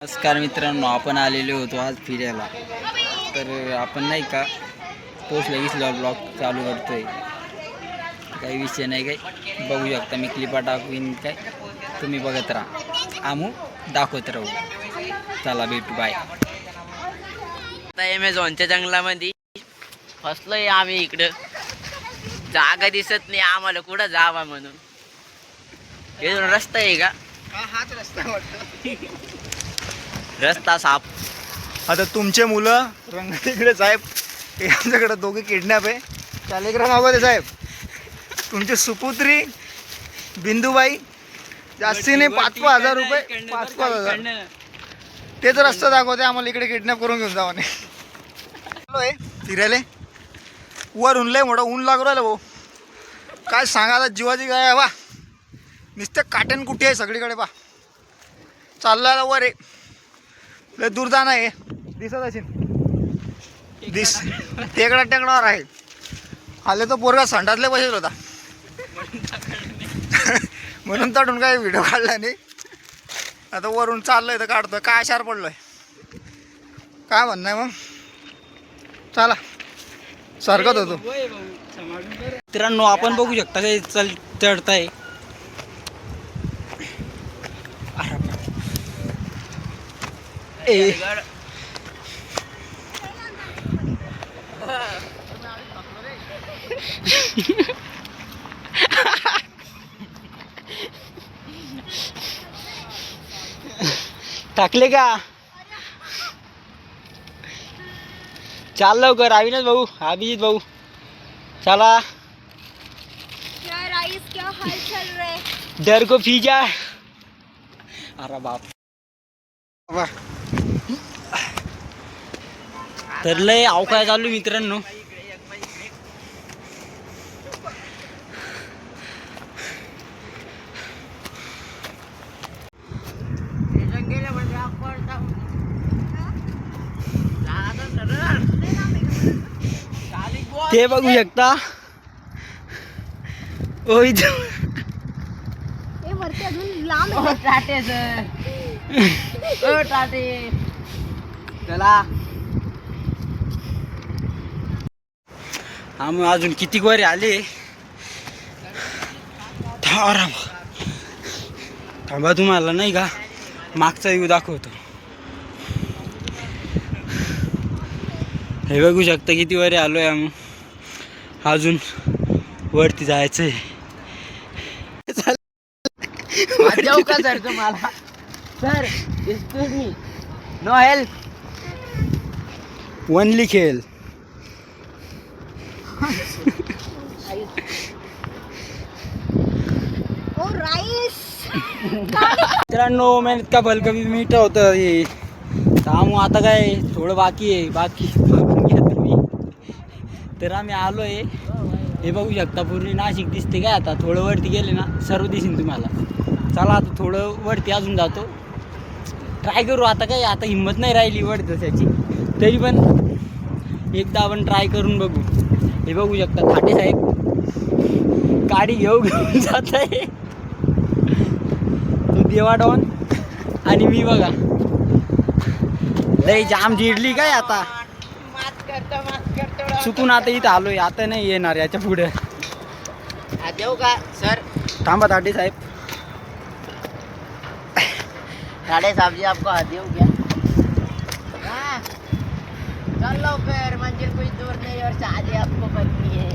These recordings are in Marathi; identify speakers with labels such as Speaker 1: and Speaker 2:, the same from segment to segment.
Speaker 1: नमस्कार मित्रांनो, आपण आलेलो होतो आज फिरायला. तर आपण नाही का पोचला गिसला ब्लॉग चालू करतोय. काही विषय नाही, काही बघू शकता. मी क्लिपा टाकवीन, काय तुम्ही बघत राहा, आम्ही दाखवत राहू. चला भेटू, बाय.
Speaker 2: आता ॲमेझॉनच्या जंगलामध्ये फसलोय आम्ही. इकडं जागा दिसत नाही आम्हाला कुठं जावा म्हणून. हे रस्ता आहे का?
Speaker 3: हाच रस्ता वाटतं.
Speaker 2: रस्ता साफ.
Speaker 3: आता तुमचे मुलं रंगतीकडे साहेब, हे आमच्याकडे दोघे किडनॅप आहे. टेलिग्राम वगैरे साहेब, तुमची सुपुत्री बिंदुबाई जास्ती नाही, 5,000 रुपये, 5,000. तेच रस्ता दाखवते आम्हाला, इकडे किडनॅप करून घेऊन जावा नाही. फिरायला वर ऊन लय मोठं ऊन लागू राहिलं भाऊ. काय सांगा आता, जीवाची काय आहे बा. नुसते काटेन कुठे आहे सगळीकडे बा. चाललं वर आहे, लय दूर जाणं आहे. दिसत असेल टेकडावर आहे. आले तर पोरगा संडासले बसेल होता म्हणून तडून काय व्हिडिओ काढला नाही. आता वरून चाललंय तर काढतोय. काय आशार पडलोय, काय म्हणणं आहे मग. चला सरकत होतो.
Speaker 1: मित्रांनो, आपण बघू शकता काही चढताय. टाकले का? चाल लवकर. अविनाश भाऊ, अभिजित भाऊ, चला.
Speaker 4: क्या राइस, क्या हाल चल रहे?
Speaker 1: डर को फीजा. अरे बाप. तर लय अवकाळ चालू मित्रांनो. ते बघू शकता. ओय
Speaker 4: हे वरती अजून लांब आहे.
Speaker 2: टाटे सर, ओ टाटे, चला.
Speaker 1: आम्ही अजून किती वर आले. थांबा, तुम्हाला नाही का मागचा व्ह्यू दाखवतो. हे बघू शकता किती वर आलोय आम्ही. अजून वरती जायचंय.
Speaker 2: जाऊ का सर तुम्हाला? Sir excuse me, no help.
Speaker 1: Only खेळ.
Speaker 4: ओ राईस.
Speaker 1: मित्रांनो, मेहनत का फल कमी मीठ होतं हे. आम्ही आता काय थोडं बाकी आहे. बाकी तुम्ही. तर आम्ही आलोय. हे बघू शकता, पूर्ण नाशिक दिसते काय. आता थोडं वरती गेले ना सर्व दिसेल तुम्हाला. चला आता थोडं वरती अजून जातो. ट्राय करू आता. काय आता हिंमत नाही राहिली वरती त्याची, तरी पण एकदा आपण ट्राय करून बघू. हे बघू शकता, थाटे साहेब गाडी घेऊन जात आहे. तो देवा डॉन आणि मी बघा लय जाम जिडली काय. आता चुकून आता इथं आलोय. आता नाही येणार याच्या पुढे.
Speaker 2: देऊ का सर?
Speaker 1: थांबा थाटे साहेब.
Speaker 2: साढ़े साहब जी आपको आती हूँ क्या? हाँ, चलो फिर, मंजिल कुछ दूर नहीं और शादी आपको करनी है.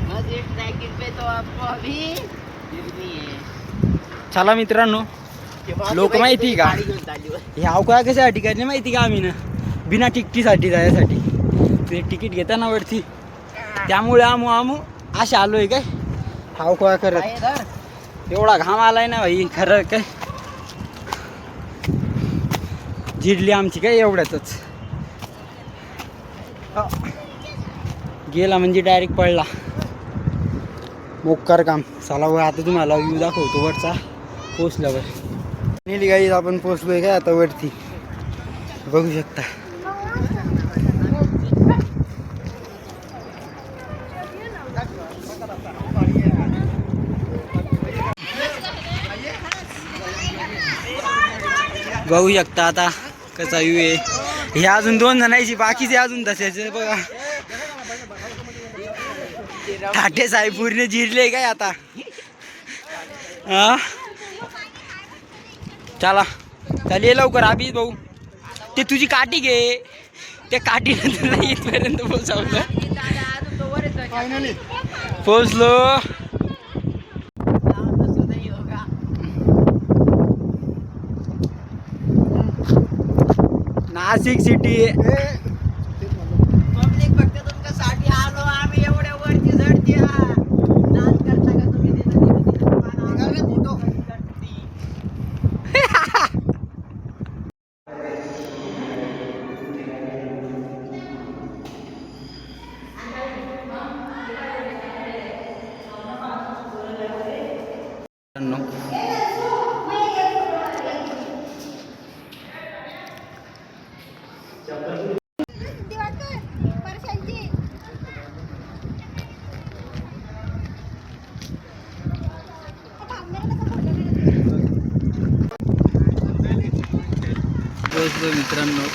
Speaker 2: मस्जिद साइकिल पे तो आपको अभी गिरनी है.
Speaker 1: चला मित्रांनो, लोक माहिती का हे अवकाळ कशासाठी करणे माहिती का? आम्ही ना बिना तिकिटीसाठी जायसाठी ते तिकीट घेता ना वरती, त्यामुळे आम्ही असे आलोय काय अवकाळ करत. एवढा घाम आलाय ना भाई, खरं काय जिडली आमची काय एवढ्यातच. गेला म्हणजे डायरेक्ट पडला. मोक्कार काम. चला वर आता तुम्हाला व्ह्यू दाखवतो वरचा पोचल्यावर. नेली गाई आपण पोचलोय काय आता वरती, बघू शकता. बघू शकता आता कसा व्ह्यू आहे. हे अजून 2 जणांची बाकीचे अजून तसेच बघा. ठाटे साहेब पूर्ण जिरले काय आता. हा चला चल ये लवकर अभिजित भाऊ. ते तुझी काठी घे. त्या काठीनं तुला इथपर्यंत पोहोचवलं. पोहोचलो. नाशिक सिटी.
Speaker 2: पब्लिक फक्त तुमच्यासाठी आलो आम्ही एवढ्या वरती चढते. नाच करता का तुम्ही फोटो.
Speaker 4: दिवाकर परशांची
Speaker 1: पोहोचलो मित्रांनो.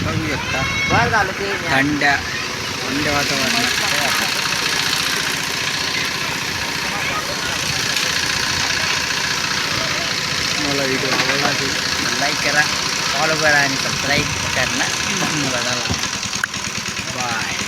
Speaker 1: बघू शकता
Speaker 2: बरं झालं ते
Speaker 1: थंड वातावरण. मला व्हिडिओ आवडला असेल लाईक करा, फॉलो करा आणि सबस्क्राईब करणं. बाय.